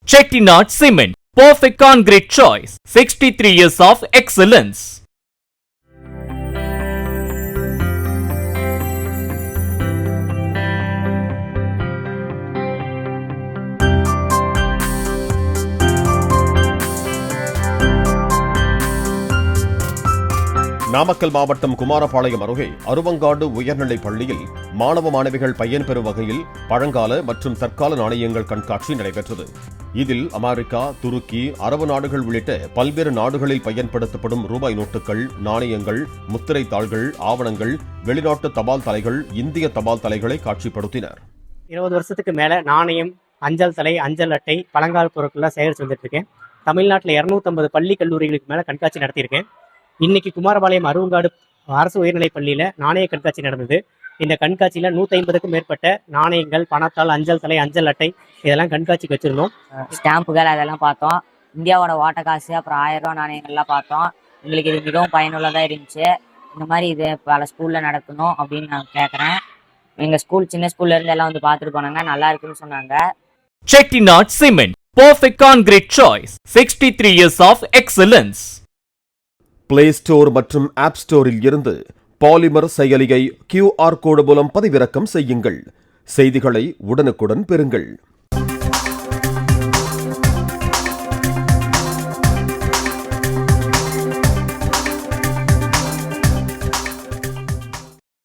Chettinad Cement, perfect concrete choice. 63 years of excellence. Namakkal மாவட்டம் குமாரபாளையம் அருகே அருவங்காடு உயர்நிலைப் பள்ளியில் மாணவ மாணவிகள் பயன்பெறும் வகையில் பழங்கால மற்றும் தற்கால நாணயங்கள் கண்காட்சி நடைபெற்றது. இதில் அமெரிக்கா, துருக்கி, அரபு நாடுகள் உள்ளிட்ட பல்வேறு நாடுகளில் பயன்படுத்தப்படும் ரூபாய் நோட்டுகள், நாணயங்கள், முத்திரை தாள்கள், ஆவணங்கள், வெளிநாட்டு தபால் தலைகள், இந்திய தபால் தலைகளை காட்சிப்படுத்தினர். 20 வருஷத்துக்கு மேல நாணயம், அஞ்சல் தலை, அஞ்சல் அட்டை, பழங்கால பொருட்கள்லாம் சேகரித்து வந்துட்டு இருக்கேன். தமிழ்நாட்டில் 250 பள்ளி கல்லூரிகளுக்கு மேல கண்காட்சி நடத்தியிருக்கேன். இன்னைக்கு குமாரபாளையம் அருவங்காடு அரசு உயர்நிலைப் பள்ளியில நாணய கண்காட்சி நடந்தது. இந்த கண்காட்சியில 150க்கும் மேற்பட்ட நாணயங்கள், பணத்தாள், அஞ்சல் தலை, அஞ்சல் அட்டை இதெல்லாம் கண்காட்சிக்கு வச்சிருந்தோம். ஸ்டாம்புகள் அதெல்லாம் பார்த்தோம். இந்தியாவோட ஓட்ட காசு, அப்புறம் 1000 ரூபா நாணயங்கள்லாம் பார்த்தோம். எங்களுக்கு இது மிகவும் பயனுள்ளதாக இருந்துச்சு. இந்த மாதிரி இது பல ஸ்கூல்ல நடத்தணும் அப்படின்னு நான் கேட்குறேன். எங்க ஸ்கூல் சின்ன ஸ்கூல்ல இருந்து எல்லாம் வந்து பார்த்துட்டு போனாங்க, நல்லா இருக்குன்னு சொன்னாங்க. Chettinad Cement, perfect concrete choice. 63 years of excellence. Play store மற்றும் ஆப் ஸ்டோரில் இருந்து பாலிமர் செயலியை QR கோடு மூலம் பதிவிறக்கம் செய்யுங்கள். செய்திகளை உடனுக்குடன் பெறுங்கள்.